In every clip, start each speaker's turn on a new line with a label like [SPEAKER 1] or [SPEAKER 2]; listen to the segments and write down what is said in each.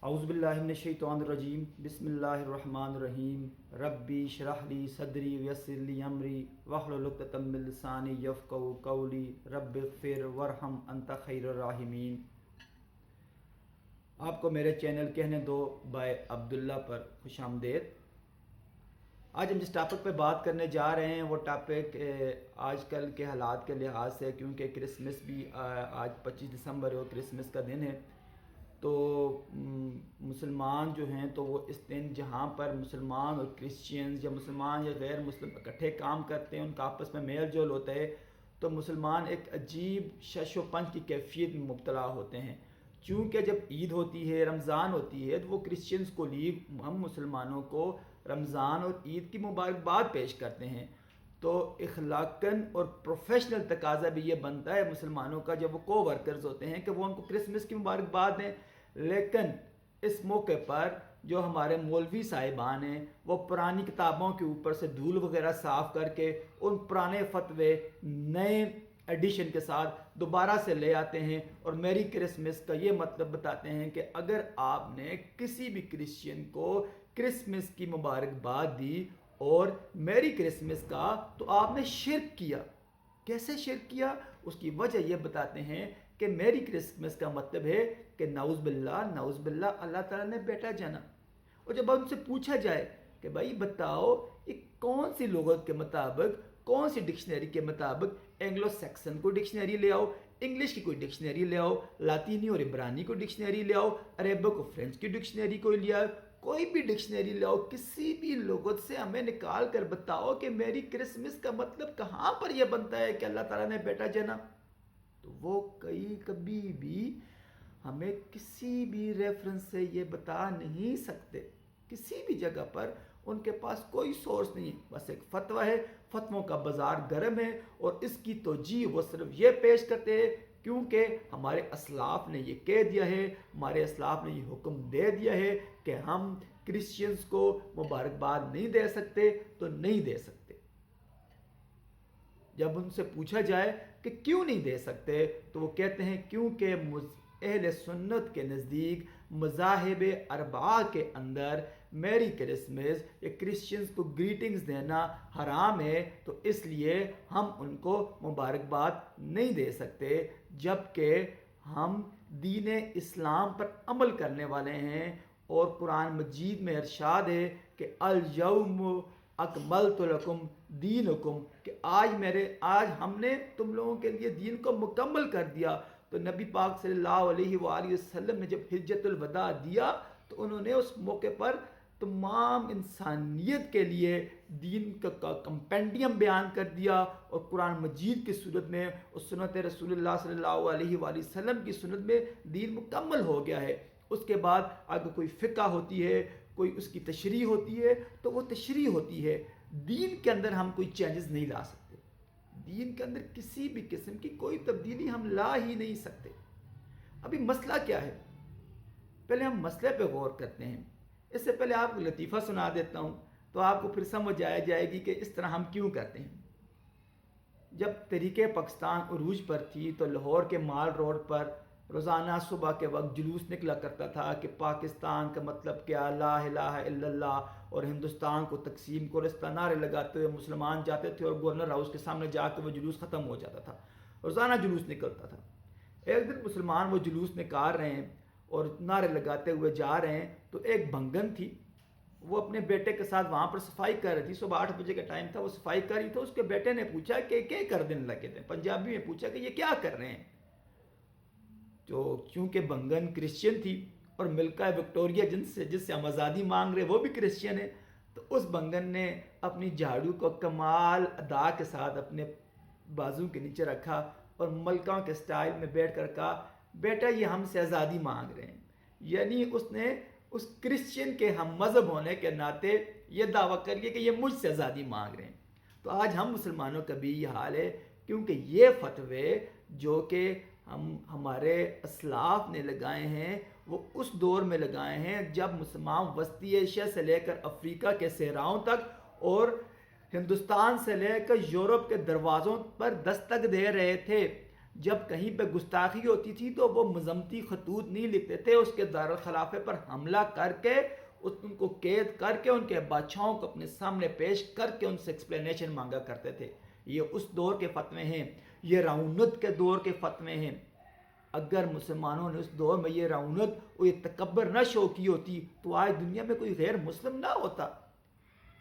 [SPEAKER 1] اعوذ باللہ من الشیطان الرجیم بسم اللہ الرحمن الرحیم ربی اشرح لی صدری ویسر لی امری واحلل عقدۃ من لسانی یفقهوا قولی رب اغفر وارحم انت خیر الراحمین۔ آپ کو میرے چینل کہنے دو بائے عبداللہ پر خوش آمدید۔ آج ہم جس ٹاپک پہ بات کرنے جا رہے ہیں وہ ٹاپک آج کل کے حالات کے لحاظ سے، کیونکہ کرسمس بھی آج 25 دسمبر ہے اور کرسمس کا دن ہے، تو مسلمان جو ہیں تو وہ اس دن جہاں پر مسلمان اور کرسچینز یا مسلمان یا غیر مسلم اکٹھے کام کرتے ہیں، ان کا آپس میں میل جول ہوتا ہے، تو مسلمان ایک عجیب شش و پنج کی کیفیت میں مبتلا ہوتے ہیں۔ چونکہ جب عید ہوتی ہے، رمضان ہوتی ہے، تو وہ کرسچنز کو لیگ ہم مسلمانوں کو رمضان اور عید کی مبارکباد پیش کرتے ہیں، تو اخلاقاً اور پروفیشنل تقاضا بھی یہ بنتا ہے مسلمانوں کا، جب وہ کو ورکرز ہوتے ہیں، کہ وہ ان کو کرسمس کی مبارکباد دیں۔ لیکن اس موقع پر جو ہمارے مولوی صاحبان ہیں وہ پرانی کتابوں کے اوپر سے دھول وغیرہ صاف کر کے ان پرانے فتوے نئے ایڈیشن کے ساتھ دوبارہ سے لے آتے ہیں اور میری کرسمس کا یہ مطلب بتاتے ہیں کہ اگر آپ نے کسی بھی کرسچین کو کرسمس کی مبارکباد دی اور میری کرسمس کا، تو آپ نے شرک کیا۔ کیسے شرک کیا؟ اس کی وجہ یہ بتاتے ہیں کہ میری کرسمس کا مطلب ہے کہ نعوذ باللہ اللہ تعالیٰ نے بیٹا جانا۔ اور جب ان سے پوچھا جائے کہ بھائی بتاؤ یہ کون سی لغت کے مطابق، کون سی ڈکشنری کے مطابق، اینگلو سیکسن کو ڈکشنری لے آؤ، انگلش کی کوئی ڈکشنری لے آؤ، لاطینی اور عبرانی کو ڈکشنری لے آؤ، عربک اور فرینچ کی ڈکشنری کو لے آؤ، کوئی بھی ڈکشنری لے آؤ، کسی بھی لغت سے ہمیں نکال کر بتاؤ کہ میری کرسمس کا مطلب کہاں پر یہ بنتا ہے کہ اللہ تعالیٰ نے بیٹا جنا۔ تو وہ کبھی بھی ہمیں کسی بھی ریفرنس سے یہ بتا نہیں سکتے، کسی بھی جگہ پر ان کے پاس کوئی سورس نہیں ہے، بس ایک فتویٰ ہے، فتووں کا بازار گرم ہے، اور اس کی توجیہ وہ صرف یہ پیش کرتے ہیں کیونکہ ہمارے اسلاف نے یہ کہہ دیا ہے، ہمارے اسلاف نے یہ حکم دے دیا ہے کہ ہم کرسچنز کو مبارکباد نہیں دے سکتے، تو نہیں دے سکتے۔ جب ان سے پوچھا جائے کہ کیوں نہیں دے سکتے، تو وہ کہتے ہیں کیونکہ اہل سنت کے نزدیک مذاہب اربعہ کے اندر میری کرسمس یا کرسچنز کو گریٹنگز دینا حرام ہے، تو اس لیے ہم ان کو مبارکباد نہیں دے سکتے، جبکہ ہم دین اسلام پر عمل کرنے والے ہیں، اور قرآن مجید میں ارشاد ہے کہ الیوم اکملت لکم دینکم، کہ آج ہم نے تم لوگوں کے لیے دین کو مکمل کر دیا۔ تو نبی پاک صلی اللہ علیہ وآلہ وسلم نے جب حجۃ الوداع دیا تو انہوں نے اس موقع پر تمام انسانیت کے لیے دین کا کمپینڈیم بیان کر دیا، اور قرآن مجید کی صورت میں اور سنت رسول اللہ صلی اللہ علیہ وآلہ وسلم کی سنت میں دین مکمل ہو گیا ہے۔ اس کے بعد اگر کوئی فقہ ہوتی ہے، کوئی اس کی تشریح ہوتی ہے، تو وہ تشریح ہوتی ہے، دین کے اندر ہم کوئی چینجز نہیں لا سکتے، دین کے اندر کسی بھی قسم کی کوئی تبدیلی ہم لا ہی نہیں سکتے۔ ابھی مسئلہ کیا ہے؟ پہلے ہم مسئلے پہ غور کرتے ہیں۔ اس سے پہلے آپ کو لطیفہ سنا دیتا ہوں تو آپ کو پھر سمجھ جائے گی کہ اس طرح ہم کیوں کرتے ہیں۔ جب تحریک پاکستان عروج پر تھی تو لاہور کے مال روڈ پر روزانہ صبح کے وقت جلوس نکلا کرتا تھا کہ پاکستان کا مطلب کیا، لا الہ الا اللہ، اور ہندوستان کو تقسیم کو، اس طرح نعرے لگاتے ہوئے مسلمان جاتے تھے، اور گورنر ہاؤس کے سامنے جا کے وہ جلوس ختم ہو جاتا تھا، روزانہ جلوس نکلتا تھا۔ ایک دن مسلمان وہ جلوس نکال رہے ہیں اور نعرے لگاتے ہوئے جا رہے ہیں، تو ایک بنگن تھی، وہ اپنے بیٹے کے ساتھ وہاں پر صفائی کر رہی تھی، صبح 8 بجے کا ٹائم تھا، وہ صفائی کر رہی تھی۔ اس کے بیٹے نے پوچھا کہ کیا کر دن لگے تھے، پنجابی میں پوچھا کہ یہ کیا کر رہے ہیں۔ تو چونکہ بنگن کرسچین تھی اور ملکہ وکٹوریہ جس سے ہم آزادی مانگ رہے وہ بھی کرسچین ہے، تو اس بنگن نے اپنی جھاڑو کو کمال ادا کے ساتھ اپنے بازو کے نیچے رکھا اور ملکوں کے سٹائل میں بیٹھ کر کہا، بیٹا یہ ہم سے آزادی مانگ رہے ہیں۔ یعنی اس نے اس کرسچین کے ہم مذہب ہونے کے ناطے یہ دعویٰ کر لیا کہ یہ مجھ سے آزادی مانگ رہے ہیں۔ تو آج ہم مسلمانوں کا بھی یہ حال ہے، کیونکہ یہ فتوے جو کہ ہمارے اسلاف نے لگائے ہیں وہ اس دور میں لگائے ہیں جب مسلمان وسطی ایشیا سے لے کر افریقہ کے صحراؤں تک اور ہندوستان سے لے کر یورپ کے دروازوں پر دستک دے رہے تھے، جب کہیں پہ گستاخی ہوتی تھی تو وہ مذمتی خطوط نہیں لکھتے تھے، اس کے دارالخلافے پر حملہ کر کے ان کو قید کر کے ان کے بادشاہوں کو اپنے سامنے پیش کر کے ان سے ایکسپلینیشن مانگا کرتے تھے۔ یہ اس دور کے فتوے ہیں، یہ رعونت کے دور کے فتوے ہیں۔ اگر مسلمانوں نے اس دور میں یہ رعونت اور یہ تکبر نہ شو کی ہوتی تو آج دنیا میں کوئی غیر مسلم نہ ہوتا۔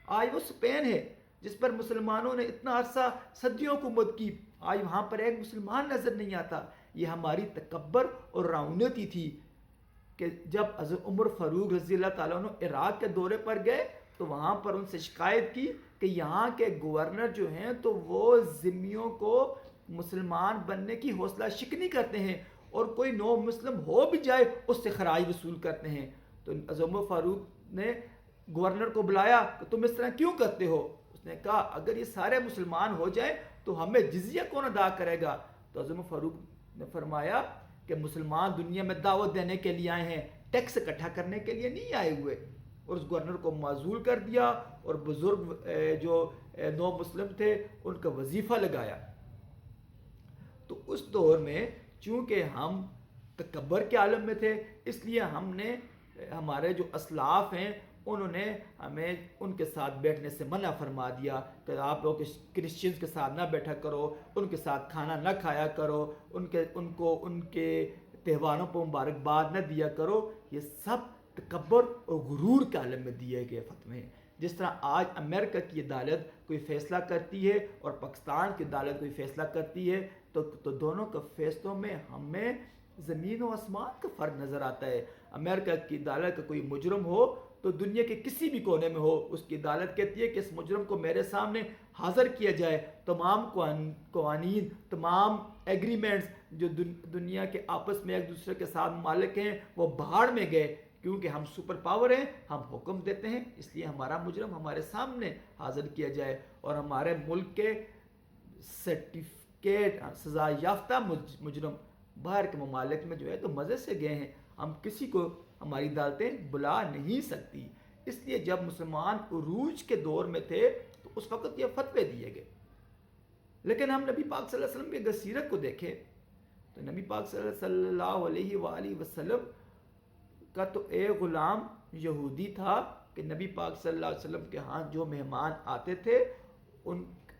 [SPEAKER 1] آج وہ اسپین ہے جس پر مسلمانوں نے اتنا عرصہ صدیوں حکومت کی، آج وہاں پر ایک مسلمان نظر نہیں آتا۔ یہ ہماری تکبر اور رعونت ہی تھی کہ جب حضرت عمر فاروق رضی اللہ تعالیٰ عنہ عراق کے دورے پر گئے تو وہاں پر ان سے شکایت کی کہ یہاں کے گورنر جو ہیں تو وہ ذمیوں کو مسلمان بننے کی حوصلہ شکنی کرتے ہیں، اور کوئی نو مسلم ہو بھی جائے اس سے خراج وصول کرتے ہیں۔ تو حضرت عمر فاروق نے گورنر کو بلایا کہ تم اس طرح کیوں کرتے ہو؟ اس نے کہا اگر یہ سارے مسلمان ہو جائیں تو ہمیں جزیہ کون ادا کرے گا؟ تو حضرت عمر فاروق نے فرمایا کہ مسلمان دنیا میں دعوت دینے کے لیے آئے ہیں، ٹیکس اکٹھا کرنے کے لیے نہیں آئے ہوئے، اور اس گورنر کو معزول کر دیا اور بزرگ جو نو مسلم تھے ان کا وظیفہ لگایا۔ تو اس دور میں چونکہ ہم تکبر کے عالم میں تھے، اس لیے ہم نے ہمارے جو اسلاف ہیں انہوں نے ہمیں ان کے ساتھ بیٹھنے سے منع فرما دیا کہ آپ لوگ کرسچنز کے ساتھ نہ بیٹھا کرو، ان کے ساتھ کھانا نہ کھایا کرو، ان کے تہواروں پر مبارکباد نہ دیا کرو۔ یہ سب تکبر اور غرور کے عالم میں دیے گئے فتوے ہیں۔ جس طرح آج امریکہ کی عدالت کوئی فیصلہ کرتی ہے اور پاکستان کی عدالت کوئی فیصلہ کرتی ہے تو دونوں کے فیصلوں میں ہمیں زمین و آسمان کا فرق نظر آتا ہے۔ امریکہ کی عدالت کا کوئی مجرم ہو تو دنیا کے کسی بھی کونے میں ہو، اس کی عدالت کہتی ہے کہ اس مجرم کو میرے سامنے حاضر کیا جائے، تمام قوانین، تمام ایگریمنٹس جو دنیا کے آپس میں ایک دوسرے کے ساتھ مالک ہیں وہ بہاڑ میں گئے، کیونکہ ہم سپر پاور ہیں، ہم حکم دیتے ہیں، اس لیے ہمارا مجرم ہمارے سامنے حاضر کیا جائے۔ اور ہمارے ملک کے سرٹیفکیٹ سزا یافتہ مجرم باہر کے ممالک میں جو ہے تو مزے سے گئے ہیں، ہم کسی کو ہماری عدالتیں بلا نہیں سکتی۔ اس لیے جب مسلمان عروج کے دور میں تھے تو اس وقت یہ فتوے دیے گئے، لیکن ہم نبی پاک صلی اللہ علیہ وسلم کی اگر سیرت کو دیکھیں تو نبی پاک صلی اللہ علیہ وآلہ وسلم کا تو ایک غلام یہودی تھا کہ نبی پاک صلی اللہ علیہ وسلم کے ہاں جو مہمان آتے تھے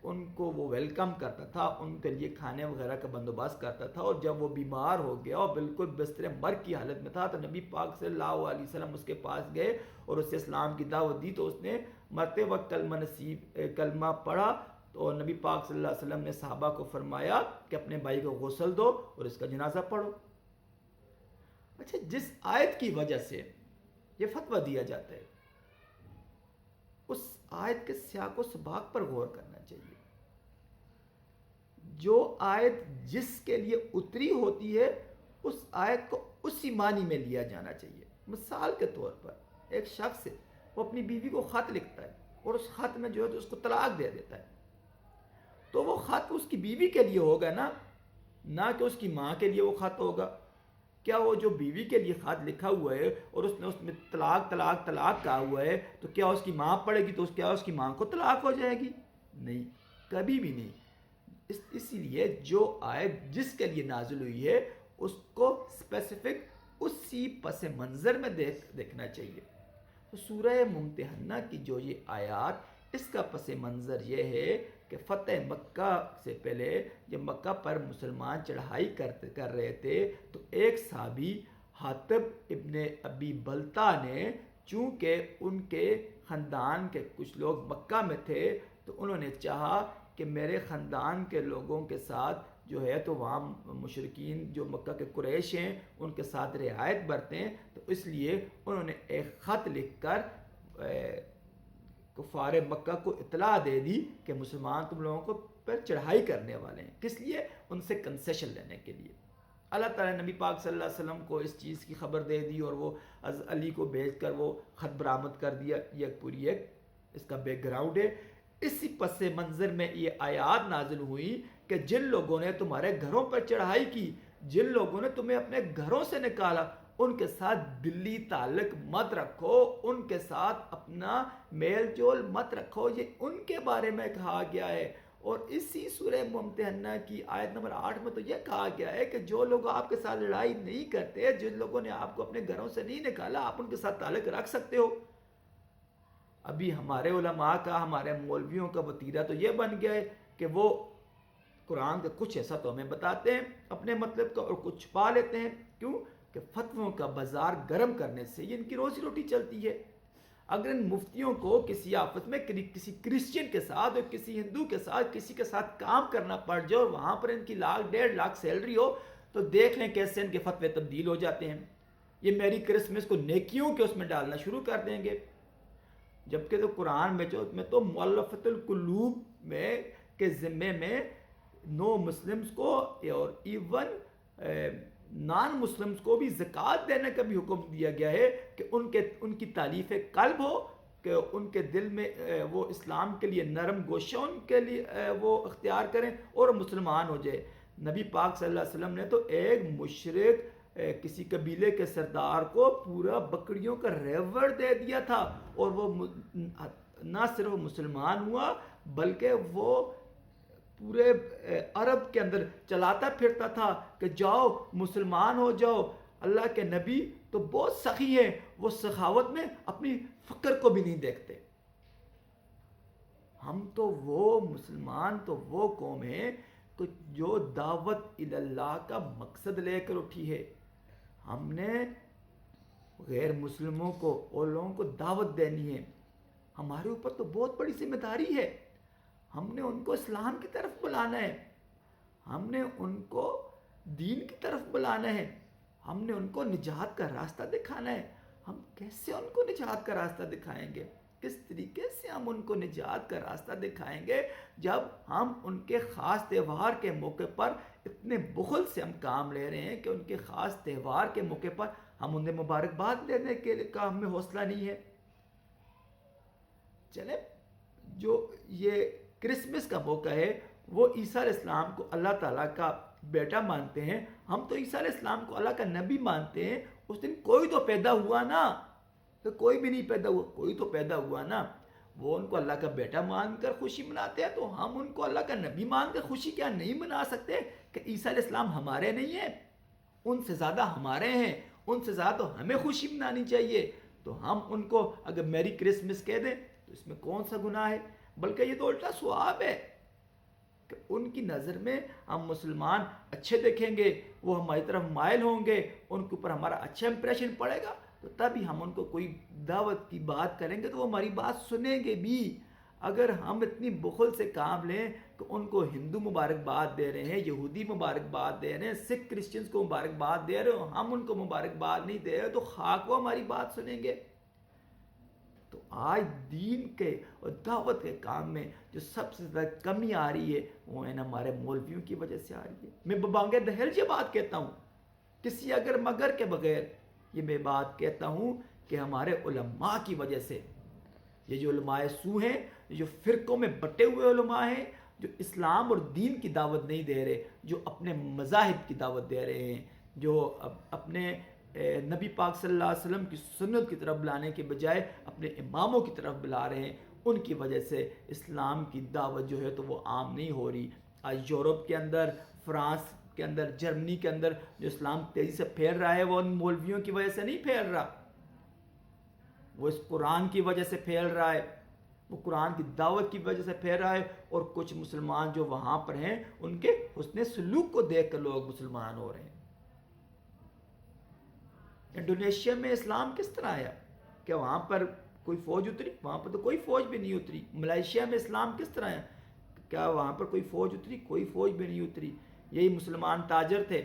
[SPEAKER 1] ان کو وہ ویلکم کرتا تھا، ان کے لیے کھانے وغیرہ کا بندوبست کرتا تھا، اور جب وہ بیمار ہو گیا اور بالکل بستر مرگ کی حالت میں تھا تو نبی پاک صلی اللہ علیہ وسلم اس کے پاس گئے اور اسے اسلام کی دعوت دی، تو اس نے مرتے وقت کلمہ پڑھا، تو نبی پاک صلی اللہ علیہ وسلم نے صحابہ کو فرمایا کہ اپنے بھائی کو غسل دو اور اس کا جنازہ پڑھو۔ اچھا، جس آیت کی وجہ سے یہ فتویٰ دیا جاتا ہے اس آیت کے سیاق و سباق پر غور کرنا چاہیے۔ جو آیت جس کے لیے اتری ہوتی ہے اس آیت کو اسی معنی میں لیا جانا چاہیے۔ مثال کے طور پر ایک شخص ہے، وہ اپنی بیوی کو خط لکھتا ہے اور اس خط میں جو ہے تو اس کو طلاق دے دیتا ہے، تو وہ خط اس کی بیوی کے لیے ہوگا نہ کہ اس کی ماں کے لیے وہ خط ہوگا۔ کیا وہ جو بیوی کے لیے خط لکھا ہوا ہے اور اس نے اس میں طلاق طلاق طلاق کہا ہوا ہے تو کیا اس کی ماں پڑھے گی تو کیا اس کی ماں کو طلاق ہو جائے گی؟ نہیں، کبھی بھی نہیں۔ اسی لیے جو آیت جس کے لیے نازل ہوئی ہے اس کو اسپیسیفک اسی پس منظر میں دیکھنا چاہیے۔ تو سورہ ممتحنہ کی جو یہ آیات، اس کا پس منظر یہ ہے کہ فتح مکہ سے پہلے جب مکہ پر مسلمان چڑھائی کر رہے تھے تو ایک صحابی حاطب ابن ابی بلتا نے، چونکہ ان کے خاندان کے کچھ لوگ مکہ میں تھے تو انہوں نے چاہا کہ میرے خاندان کے لوگوں کے ساتھ جو ہے تو وہاں مشرکین جو مکہ کے قریش ہیں ان کے ساتھ رعایت برتیں، تو اس لیے انہوں نے ایک خط لکھ کر کفار مکہ کو اطلاع دے دی کہ مسلمان تم لوگوں کو پر چڑھائی کرنے والے ہیں، کس لیے؟ ان سے کنسیشن لینے کے لیے۔ اللہ تعالیٰ نے نبی پاک صلی اللہ علیہ وسلم کو اس چیز کی خبر دے دی اور وہ علی کو بھیج کر وہ خط برآمد کر دیا۔ یہ پوری ایک اس کا بیک گراؤنڈ ہے۔ اسی پس منظر میں یہ آیات نازل ہوئی کہ جن لوگوں نے تمہارے گھروں پر چڑھائی کی، جن لوگوں نے تمہیں اپنے گھروں سے نکالا، ان کے ساتھ دلی تعلق مت رکھو، ان کے ساتھ اپنا میل جول مت رکھو۔ یہ ان کے بارے میں کہا گیا ہے، اور اسی سورہ ممتحنہ کی آیت نمبر 8 میں تو یہ کہا گیا ہے کہ جو لوگ آپ کے ساتھ لڑائی نہیں کرتے، جن لوگوں نے آپ کو اپنے گھروں سے نہیں نکالا، آپ ان کے ساتھ تعلق رکھ سکتے ہو۔ ابھی ہمارے علماء کا، ہمارے مولویوں کا وتیرہ تو یہ بن گیا ہے کہ وہ قرآن کا کچھ ایسا تو ہمیں بتاتے ہیں اپنے مطلب کا، اور کچھ چھپا لیتے ہیں۔ کیوں؟ کہ فتووں کا بازار گرم کرنے سے یہ ان کی روزی روٹی چلتی ہے۔ اگر ان مفتیوں کو کسی آفت میں کسی کرسچن کے ساتھ اور کسی ہندو کے ساتھ کسی کے ساتھ کام کرنا پڑ جائے اور وہاں پر ان کی 1.5 لاکھ سیلری ہو، تو دیکھ لیں کیسے ان کے فتوے تبدیل ہو جاتے ہیں۔ یہ میری کرسمس کو نیکیوں کے اس میں ڈالنا شروع کر دیں گے، جبکہ تو قرآن میں تو مؤلفۃ القلوب میں کے ذمے میں نو مسلمز کو اور ایون نان مسلمز کو بھی زکوٰۃ دینے کا بھی حکم دیا گیا ہے کہ ان کی تالیف قلب ہو، کہ ان کے دل میں وہ اسلام کے لیے نرم گوشہ ان کے لیے وہ اختیار کریں اور مسلمان ہو جائے۔ نبی پاک صلی اللہ علیہ وسلم نے تو ایک مشرک کسی قبیلے کے سردار کو پورا بکریوں کا ریوڑ دے دیا تھا، اور وہ نہ صرف مسلمان ہوا بلکہ وہ پورے عرب کے اندر چلاتا پھرتا تھا کہ جاؤ مسلمان ہو جاؤ۔ اللہ کے نبی تو بہت سخی ہیں، وہ سخاوت میں اپنی فقر کو بھی نہیں دیکھتے۔ ہم تو وہ مسلمان تو وہ قوم ہے کہ جو دعوت اللہ کا مقصد لے کر اٹھی ہے۔ ہم نے غیر مسلموں کو اور لوگوں کو دعوت دینی ہے، ہمارے اوپر تو بہت بڑی ذمہ داری ہے۔ ہم نے ان کو اسلام کی طرف بلانا ہے، ہم نے ان کو دین کی طرف بلانا ہے، ہم نے ان کو نجات کا راستہ دکھانا ہے۔ ہم کیسے ان کو نجات کا راستہ دکھائیں گے؟ کس طریقے سے ہم ان کو نجات کا راستہ دکھائیں گے جب ہم ان کے خاص تہوار کے موقع پر اتنے بخل سے ہم کام لے رہے ہیں کہ ان کے خاص تہوار کے موقع پر ہم انہیں مبارکباد دینے کے کا ہمیں حوصلہ نہیں ہے۔ چلے، جو یہ کرسمس کا موقع ہے وہ عیسیٰ علیہ السلام کو اللہ تعالیٰ کا بیٹا مانتے ہیں، ہم تو عیسیٰ علیہ السلام کو اللہ کا نبی مانتے ہیں۔ اس دن کوئی تو پیدا ہوا نا، تو کوئی بھی نہیں پیدا ہوا، کوئی تو پیدا ہوا نا۔ وہ ان کو اللہ کا بیٹا مان کر خوشی مناتے ہیں، تو ہم ان کو اللہ کا نبی مان کر خوشی کیا نہیں منا سکتے کہ عیسیٰ علیہ السلام ہمارے نہیں ہیں؟ ان سے زیادہ ہمارے ہیں، ان سے زیادہ تو ہمیں خوشی منانی چاہیے۔ تو ہم ان کو اگر میری کرسمس کہہ دیں تو اس میں کون سا گناہ ہے؟ بلکہ یہ تو الٹا ثواب ہے کہ ان کی نظر میں ہم مسلمان اچھے دیکھیں گے، وہ ہماری طرف مائل ہوں گے، ان کے اوپر ہمارا اچھا امپریشن پڑے گا، تو تبھی ہم ان کو کوئی دعوت کی بات کریں گے تو وہ ہماری بات سنیں گے بھی۔ اگر ہم اتنی بخل سے کام لیں کہ ان کو ہندو مبارکباد دے رہے ہیں، یہودی مبارکباد دے رہے ہیں، سکھ کرسچنز کو مبارکباد دے رہے ہیں، ہم ان کو مبارکباد نہیں دے رہے، تو خاک وہ ہماری بات سنیں گے۔ تو آج دین کے اور دعوت کے کام میں جو سب سے زیادہ کمی آ رہی ہے وہ ان ہمارے مولویوں کی وجہ سے آ رہی ہے۔ میں ببانگ دہل یہ بات کہتا ہوں، کسی اگر مگر کے بغیر یہ میں بات کہتا ہوں کہ ہمارے علماء کی وجہ سے، یہ جو علماء سو ہیں، جو فرقوں میں بٹے ہوئے علماء ہیں، جو اسلام اور دین کی دعوت نہیں دے رہے، جو اپنے مذاہب کی دعوت دے رہے ہیں، جو اپنے نبی پاک صلی اللہ علیہ وسلم کی سنت کی طرف بلانے کے بجائے اپنے اماموں کی طرف بلا رہے ہیں، ان کی وجہ سے اسلام کی دعوت جو ہے تو وہ عام نہیں ہو رہی۔ آج یورپ کے اندر، فرانس کے اندر، جرمنی کے اندر جو اسلام تیزی سے پھیل رہا ہے وہ ان مولویوں کی وجہ سے نہیں پھیل رہا، وہ اس قرآن کی وجہ سے پھیل رہا ہے، وہ قرآن کی دعوت کی وجہ سے پھیل رہا ہے، اور کچھ مسلمان جو وہاں پر ہیں ان کے حسن سلوک کو دیکھ کر لوگ مسلمان ہو رہے ہیں۔ انڈونیشیا میں اسلام کس طرح آیا؟ کیا وہاں پر کوئی فوج اتری؟ وہاں پر تو کوئی فوج بھی نہیں اتری۔ ملائیشیا میں اسلام کس طرح آیا؟ کیا وہاں پر کوئی فوج اتری؟ کوئی فوج بھی نہیں اتری۔ یہی مسلمان تاجر تھے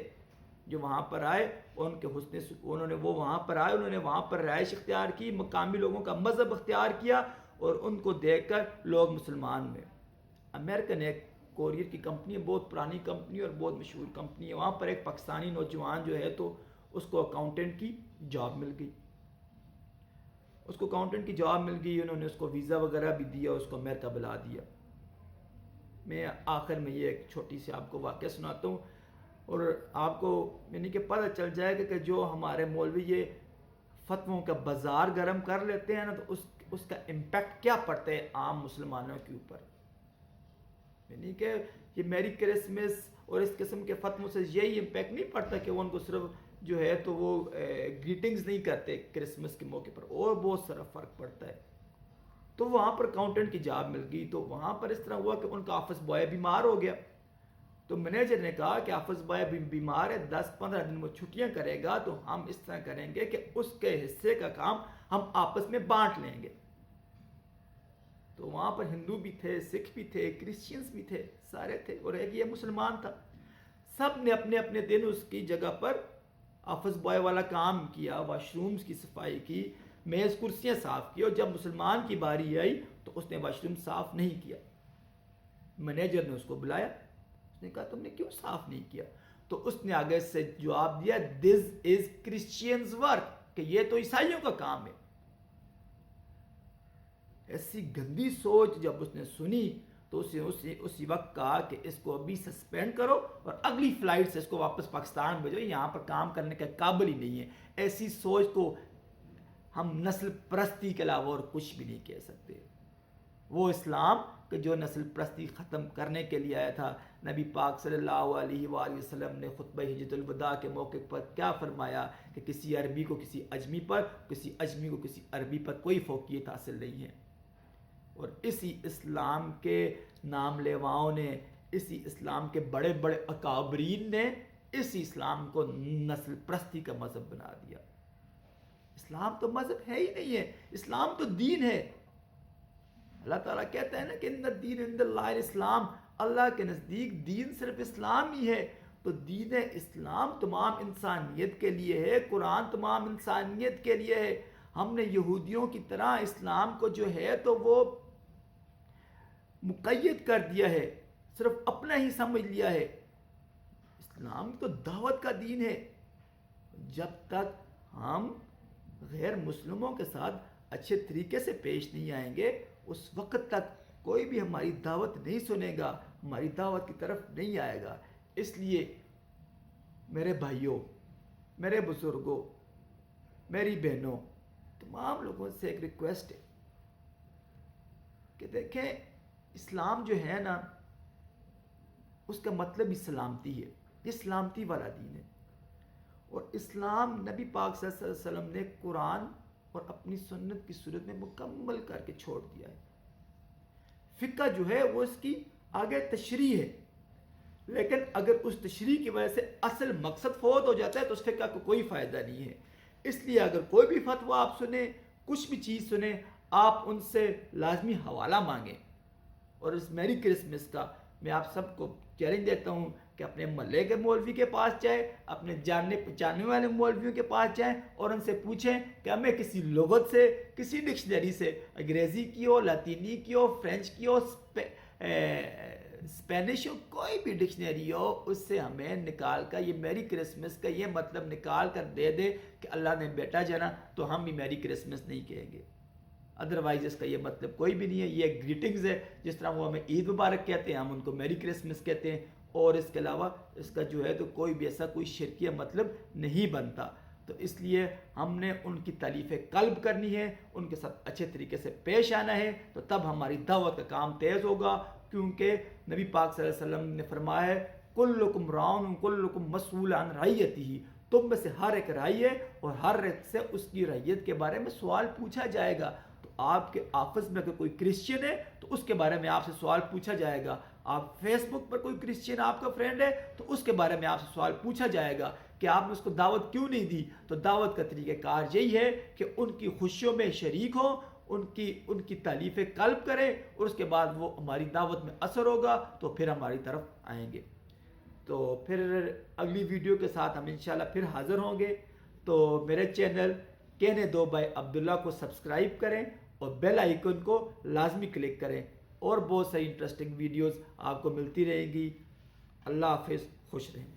[SPEAKER 1] جو وہاں پر آئے، ان کے انہوں نے وہ وہاں پر آئے، انہوں نے وہاں پر رہائش اختیار کی، مقامی لوگوں کا مذہب اختیار کیا، اور ان کو دیکھ کر لوگ مسلمان ہوئے۔ امریکن ایک کوریئر کی کمپنی ہے، بہت پرانی کمپنی اور بہت مشہور کمپنی ہے، وہاں پر ایک پاکستانی نوجوان جو ہے تو اس کو اکاؤنٹنٹ کی جاب مل گئی، اس کو اکاؤنٹنٹ کی جاب مل گئی، انہوں نے اس کو ویزا وغیرہ بھی دیا، اس کو امریکہ بلا دیا۔ میں آخر میں یہ ایک چھوٹی سی آپ کو واقعہ سناتا ہوں، اور آپ کو یعنی کہ پتہ چل جائے گا کہ جو ہمارے مولوی یہ فتووں کا بازار گرم کر لیتے ہیں نا، تو اس کا امپیکٹ کیا پڑتا ہے عام مسلمانوں کے اوپر۔ یعنی کہ یہ میری کرسمس اور اس قسم کے فتووں سے یہی امپیکٹ نہیں پڑتا کہ وہ ان کو صرف جو ہے تو وہ گریٹنگز نہیں کرتے کرسمس کے موقع پر، اور بہت سارا فرق پڑتا ہے. تو وہاں پر اکاؤنٹنٹ کی جاب مل گئی. تو وہاں پر اس طرح ہوا کہ ان کا آفس بوائے بیمار ہو گیا. تو مینیجر نے کہا کہ آفس بوائے بیمار ہے، 10-15 دن وہ چھٹیاں کرے گا، تو ہم اس طرح کریں گے کہ اس کے حصے کا کام ہم آپس میں بانٹ لیں گے. تو وہاں پر ہندو بھی تھے، سکھ بھی تھے، کرسچنز بھی تھے، سارے تھے، اور ایک یہ مسلمان تھا. سب نے اپنے اپنے دن اس کی جگہ پر آفس بوائے والا کام کیا، واش رومز کی صفائی کی، میز کرسیاں صاف کی. اور جب مسلمان کی باری آئی تو اس نے واش روم صاف نہیں کیا. مینیجر نے اس کو بلایا، اس نے کہا تم نے کیوں صاف نہیں کیا؟ تو اس نے آگے سے جواب دیا دس از کرسچینز ورک، کہ یہ تو عیسائیوں کا کام ہے. ایسی گندی سوچ جب اس نے سنی تو اسی وقت کہا کہ اس کو ابھی سسپینڈ کرو اور اگلی فلائٹ سے اس کو واپس پاکستان بھیجو، یہاں پر کام کرنے کے قابل ہی نہیں ہے. ایسی سوچ کو ہم نسل پرستی کے علاوہ اور کچھ بھی نہیں کہہ سکتے. وہ اسلام کہ جو نسل پرستی ختم کرنے کے لیے آیا تھا. نبی پاک صلی اللہ علیہ وآلہ وسلم نے خطبہ حجۃ الوداع کے موقع پر کیا فرمایا کہ کسی عربی کو کسی اجمی پر، کسی اجمی کو کسی عربی پر کوئی فوقیت حاصل نہیں ہے. اور اسی اسلام کے نام لیواؤں نے، اسی اسلام کے بڑے بڑے اکابرین نے اسی اسلام کو نسل پرستی کا مذہب بنا دیا. اسلام تو مذہب ہے ہی نہیں ہے، اسلام تو دین ہے. اللہ تعالیٰ کہتا ہے نا کہ ان الدین عند اللہ الاسلام، اللہ کے نزدیک دین صرف اسلام ہی ہے. تو دین اسلام تمام انسانیت کے لیے ہے، قرآن تمام انسانیت کے لیے ہے. ہم نے یہودیوں کی طرح اسلام کو جو ہے تو وہ مقید کر دیا ہے، صرف اپنا ہی سمجھ لیا ہے. اسلام تو دعوت کا دین ہے. جب تک ہم غیر مسلموں کے ساتھ اچھے طریقے سے پیش نہیں آئیں گے، اس وقت تک کوئی بھی ہماری دعوت نہیں سنے گا، ہماری دعوت کی طرف نہیں آئے گا. اس لیے میرے بھائیوں، میرے بزرگوں، میری بہنوں، تمام لوگوں سے ایک ریکویسٹ ہے کہ دیکھیں اسلام جو ہے نا، اس کا مطلب ہی سلامتی ہے. یہ سلامتی والا دین ہے. اور اسلام نبی پاک صلی اللہ علیہ وسلم نے قرآن اور اپنی سنت کی صورت میں مکمل کر کے چھوڑ دیا ہے. فقہ جو ہے وہ اس کی آگے تشریح ہے، لیکن اگر اس تشریح کی وجہ سے اصل مقصد فوت ہو جاتا ہے تو اس فقہ کو کوئی فائدہ نہیں ہے. اس لیے اگر کوئی بھی فتویٰ آپ سنیں، کچھ بھی چیز سنیں، آپ ان سے لازمی حوالہ مانگیں. اور اس میری کرسمس کا میں آپ سب کو چیلنج دیتا ہوں کہ اپنے محلے کے مولوی کے پاس جائیں، اپنے جاننے پہچاننے والے مولویوں کے پاس جائیں اور ان سے پوچھیں کہ ہمیں کسی لغت سے، کسی ڈکشنری سے، انگریزی کی ہو، لاطینی کی ہو، فرینچ کی ہو، اسپینش ہو، کوئی بھی ڈکشنری ہو، اس سے ہمیں نکال کر یہ میری کرسمس کا یہ مطلب نکال کر دے دے کہ اللہ نے بیٹا جنا، تو ہم بھی میری کرسمس نہیں کہیں گے. ادروائز اس کا یہ مطلب کوئی بھی نہیں ہے. یہ گریٹنگز ہے. جس طرح وہ ہمیں عید مبارک کہتے ہیں، ہم ان کو میری کرسمس کہتے ہیں. اور اس کے علاوہ اس کا جو ہے تو کوئی بھی ایسا کوئی شرکیہ مطلب نہیں بنتا. تو اس لیے ہم نے ان کی تالیف قلب کرنی ہے، ان کے ساتھ اچھے طریقے سے پیش آنا ہے، تو تب ہماری دعوت کا کام تیز ہوگا. کیونکہ نبی پاک صلی اللہ علیہ وسلم نے فرمایا ہے کلکم راعٍ کلکم مسئول عن رعیتہ، تم میں سے ہر ایک راعی ہے اور ہر ایک سے اس کی رعیت کے بارے میں سوال پوچھا جائے گا. تو آپ کے آفس میں اگر کوئی کرسچن ہے تو اس کے بارے میں آپ سے سوال پوچھا جائے گا. آپ فیس بک پر کوئی کرسچن آپ کا فرینڈ ہے تو اس کے بارے میں آپ سے سوال پوچھا جائے گا کہ آپ نے اس کو دعوت کیوں نہیں دی. تو دعوت کا طریقہ کار یہی ہے کہ ان کی خوشیوں میں شریک ہوں، ان کی تالیف قلب کریں، اور اس کے بعد وہ ہماری دعوت میں اثر ہوگا تو پھر ہماری طرف آئیں گے. تو پھر اگلی ویڈیو کے ساتھ ہم انشاءاللہ پھر حاضر ہوں گے. تو میرے چینل کہنے دو بھائی عبداللہ کو سبسکرائب کریں اور بیل آئیکن کو لازمی کلک کریں، اور بہت ساری انٹرسٹنگ ویڈیوز آپ کو ملتی رہیں گی. اللہ حافظ، خوش رہیں.